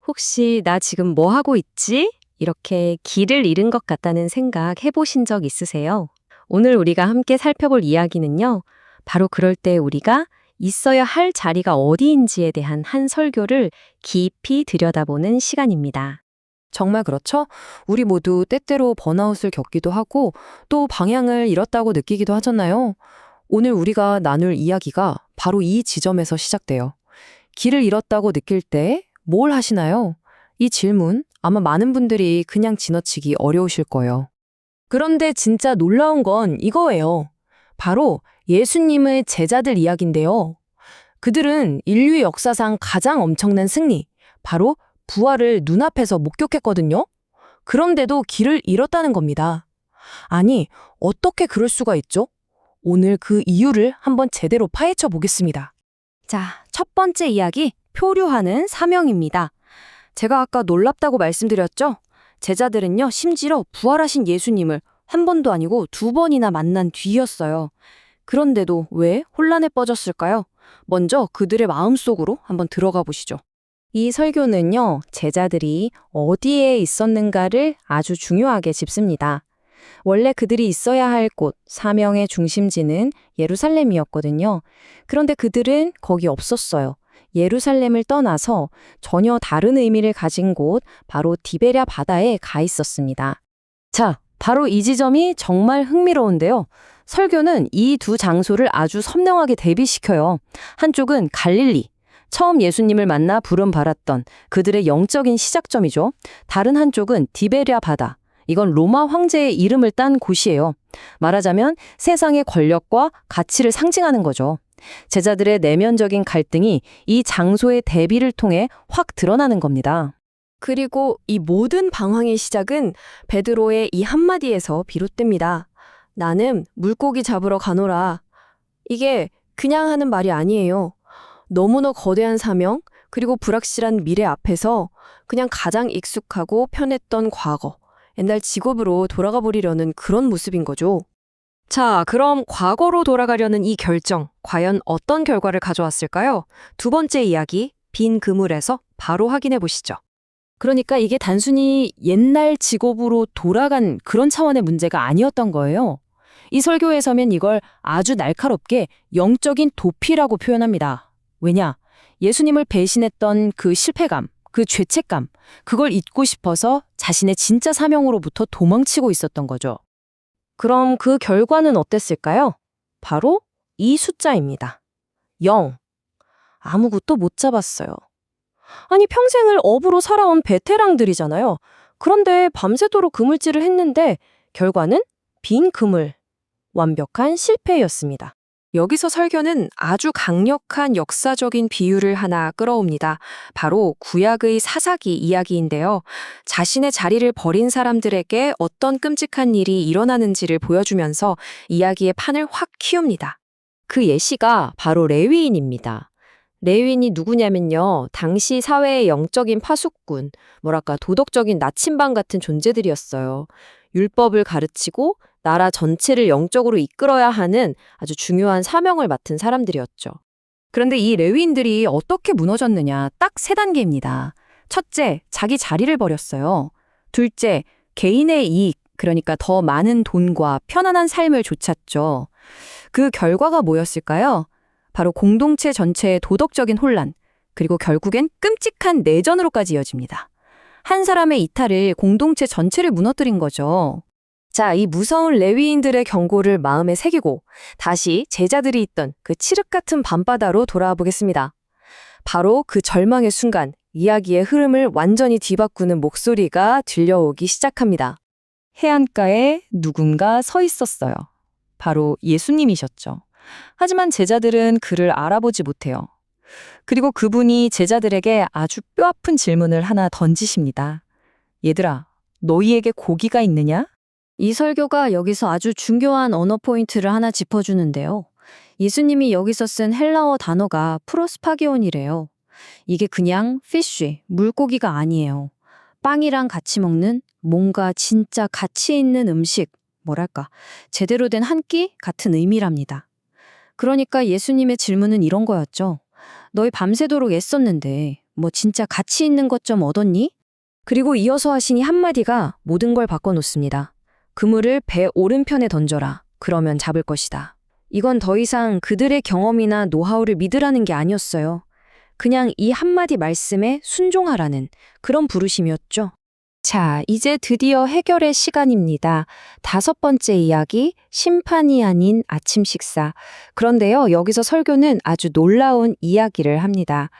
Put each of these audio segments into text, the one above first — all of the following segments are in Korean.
혹시 나 지금 뭐 하고 있지? 이렇게 길을 잃은 것 같다는 생각 해보신 적 있으세요? 오늘 우리가 함께 살펴볼 이야기는요. 바로 그럴 때 우리가 있어야 할 자리가 어디인지에 대한 한 설교를 깊이 들여다보는 시간입니다. 정말 그렇죠? 우리 모두 때때로 번아웃을 겪기도 하고 또 방향을 잃었다고 느끼기도 하잖아요. 오늘 우리가 나눌 이야기가 바로 이 지점에서 시작돼요. 길을 잃었다고 느낄 때 뭘 하시나요? 이 질문 아마 많은 분들이 그냥 지나치기 어려우실 거예요. 그런데 진짜 놀라운 건 이거예요. 바로 예수님의 제자들 이야기인데요. 그들은 인류 역사상 가장 엄청난 승리, 바로 부활을 눈앞에서 목격했거든요. 그런데도 길을 잃었다는 겁니다. 아니, 어떻게 그럴 수가 있죠? 오늘 그 이유를 한번 제대로 파헤쳐 보겠습니다. 자, 첫 번째 이야기, 표류하는 사명입니다. 제가 아까 놀랍다고 말씀드렸죠? 제자들은요, 심지어 부활하신 예수님을 한 번도 아니고 두 번이나 만난 뒤였어요. 그런데도 왜 혼란에 빠졌을까요? 먼저 그들의 마음속으로 한번 들어가 보시죠. 이 설교는요, 제자들이 어디에 있었는가를 아주 중요하게 짚습니다. 원래 그들이 있어야 할 곳, 사명의 중심지는 예루살렘이었거든요. 그런데 그들은 거기 없었어요. 예루살렘을 떠나서 전혀 다른 의미를 가진 곳, 바로 디베랴 바다에 가 있었습니다. 자, 바로 이 지점이 정말 흥미로운데요. 설교는 이 두 장소를 아주 선명하게 대비시켜요. 한쪽은 갈릴리, 처음 예수님을 만나 부름받았던 그들의 영적인 시작점이죠. 다른 한쪽은 디베랴 바다. 이건 로마 황제의 이름을 딴 곳이에요. 말하자면 세상의 권력과 가치를 상징하는 거죠. 제자들의 내면적인 갈등이 이 장소의 대비를 통해 확 드러나는 겁니다. 그리고 이 모든 방황의 시작은 베드로의 이 한마디에서 비롯됩니다. 나는 물고기 잡으러 가노라. 이게 그냥 하는 말이 아니에요. 너무나 거대한 사명, 그리고 불확실한 미래 앞에서 그냥 가장 익숙하고 편했던 과거, 옛날 직업으로 돌아가 버리려는 그런 모습인 거죠. 자, 그럼 과거로 돌아가려는 이 결정, 과연 어떤 결과를 가져왔을까요? 두 번째 이야기, 빈 그물에서 바로 확인해 보시죠. 그러니까 이게 단순히 옛날 직업으로 돌아간 그런 차원의 문제가 아니었던 거예요. 이 설교에서는 이걸 아주 날카롭게 영적인 도피라고 표현합니다. 왜냐? 예수님을 배신했던 그 실패감, 그 죄책감, 그걸 잊고 싶어서 자신의 진짜 사명으로부터 도망치고 있었던 거죠. 그럼 그 결과는 어땠을까요? 바로 이 숫자입니다. 0. 아무것도 못 잡았어요. 아니, 평생을 어부로 살아온 베테랑들이잖아요. 그런데 밤새도록 그물질을 했는데 결과는 빈 그물. 완벽한 실패였습니다. 여기서 설교는 아주 강력한 역사적인 비유를 하나 끌어옵니다. 바로 구약의 사사기 이야기인데요. 자신의 자리를 버린 사람들에게 어떤 끔찍한 일이 일어나는지를 보여주면서 이야기의 판을 확 키웁니다. 그 예시가 바로 레위인입니다. 레위인이 누구냐면요. 당시 사회의 영적인 파수꾼, 도덕적인 나침반 같은 존재들이었어요. 율법을 가르치고 나라 전체를 영적으로 이끌어야 하는 아주 중요한 사명을 맡은 사람들이었죠. 그런데 이 레위인들이 어떻게 무너졌느냐, 딱 세 단계입니다. 첫째, 자기 자리를 버렸어요. 둘째, 개인의 이익, 그러니까 더 많은 돈과 편안한 삶을 좇았죠. 그 결과가 뭐였을까요? 바로 공동체 전체의 도덕적인 혼란, 그리고 결국엔 끔찍한 내전으로까지 이어집니다. 한 사람의 이탈을 공동체 전체를 무너뜨린 거죠. 자, 이 무서운 레위인들의 경고를 마음에 새기고 다시 제자들이 있던 그 칠흑 같은 밤바다로 돌아와 보겠습니다. 바로 그 절망의 순간, 이야기의 흐름을 완전히 뒤바꾸는 목소리가 들려오기 시작합니다. 해안가에 누군가 서 있었어요. 바로 예수님이셨죠. 하지만 제자들은 그를 알아보지 못해요. 그리고 그분이 제자들에게 아주 뼈아픈 질문을 하나 던지십니다. 얘들아, 너희에게 고기가 있느냐? 이 설교가 여기서 아주 중요한 언어 포인트를 하나 짚어주는데요. 예수님이 여기서 쓴 헬라어 단어가 프로스파기온이래요. 이게 그냥 피쉬, 물고기가 아니에요. 빵이랑 같이 먹는 뭔가 진짜 가치 있는 음식, 제대로 된 한 끼 같은 의미랍니다. 그러니까 예수님의 질문은 이런 거였죠. 너희 밤새도록 애썼는데 뭐 진짜 가치 있는 것 좀 얻었니? 그리고 이어서 하신 이 한마디가 모든 걸 바꿔놓습니다. 그물을 배 오른편에 던져라. 그러면 잡을 것이다. 이건 더 이상 그들의 경험이나 노하우를 믿으라는 게 아니었어요. 그냥 이 한마디 말씀에 순종하라는 그런 부르심이었죠. 자, 이제 드디어 해결의 시간입니다. 5번째 이야기, 심판이 아닌 아침 식사. 그런데요, 여기서 설교는 아주 놀라운 이야기를 합니다.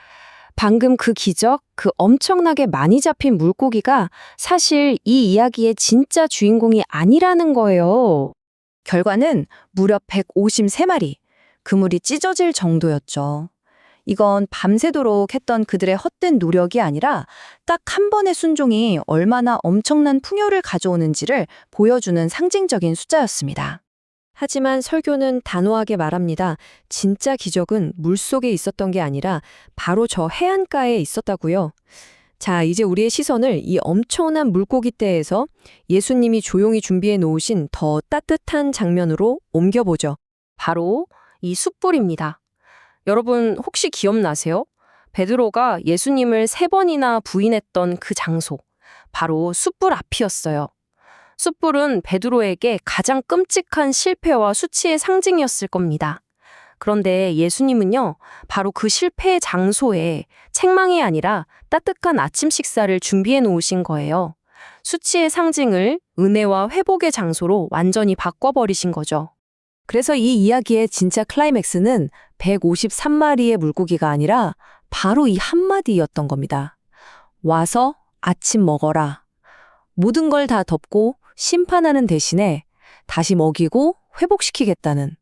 방금 그 기적, 그 엄청나게 많이 잡힌 물고기가 사실 이 이야기의 진짜 주인공이 아니라는 거예요. 결과는 무려 153마리. 그물이 찢어질 정도였죠. 이건 밤새도록 했던 그들의 헛된 노력이 아니라 딱 한 번의 순종이 얼마나 엄청난 풍요를 가져오는지를 보여주는 상징적인 숫자였습니다. 하지만 설교는 단호하게 말합니다. 진짜 기적은 물속에 있었던 게 아니라 바로 저 해안가에 있었다고요. 자, 이제 우리의 시선을 이 엄청난 물고기 떼에서 예수님이 조용히 준비해 놓으신 더 따뜻한 장면으로 옮겨보죠. 바로 이 숯불입니다. 여러분 혹시 기억나세요? 베드로가 예수님을 3번이나 부인했던 그 장소, 바로 숯불 앞이었어요. 숯불은 베드로에게 가장 끔찍한 실패와 수치의 상징이었을 겁니다. 그런데 예수님은요, 바로 그 실패의 장소에 책망이 아니라 따뜻한 아침 식사를 준비해 놓으신 거예요. 수치의 상징을 은혜와 회복의 장소로 완전히 바꿔버리신 거죠. 그래서 이 이야기의 진짜 클라이맥스는 153마리의 물고기가 아니라 바로 이 한마디였던 겁니다. 와서 아침 먹어라. 모든 걸 다 덮고 심판하는 대신에 다시 먹이고 회복시키겠다는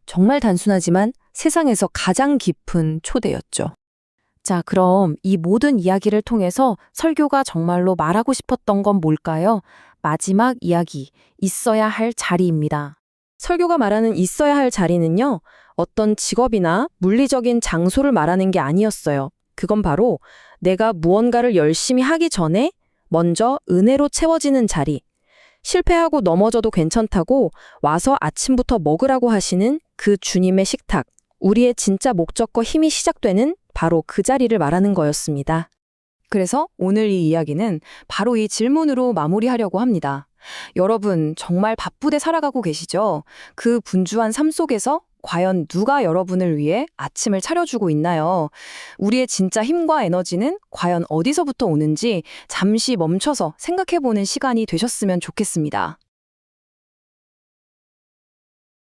정말 단순하지만 세상에서 가장 깊은 초대였죠. 자, 그럼 이 모든 이야기를 통해서 설교가 정말로 말하고 싶었던 건 뭘까요? 마지막 이야기, 있어야 할 자리입니다. 설교가 말하는 있어야 할 자리는요, 어떤 직업이나 물리적인 장소를 말하는 게 아니었어요. 그건 바로 내가 무언가를 열심히 하기 전에 먼저 은혜로 채워지는 자리. 실패하고 넘어져도 괜찮다고 와서 아침부터 먹으라고 하시는 그 주님의 식탁. 우리의 진짜 목적과 힘이 시작되는 바로 그 자리를 말하는 거였습니다. 그래서 오늘 이 이야기는 바로 이 질문으로 마무리하려고 합니다. 여러분, 정말 바쁘게 살아가고 계시죠? 그 분주한 삶 속에서 과연 누가 여러분을 위해 아침을 차려주고 있나요? 우리의 진짜 힘과 에너지는 과연 어디서부터 오는지 잠시 멈춰서 생각해보는 시간이 되셨으면 좋겠습니다.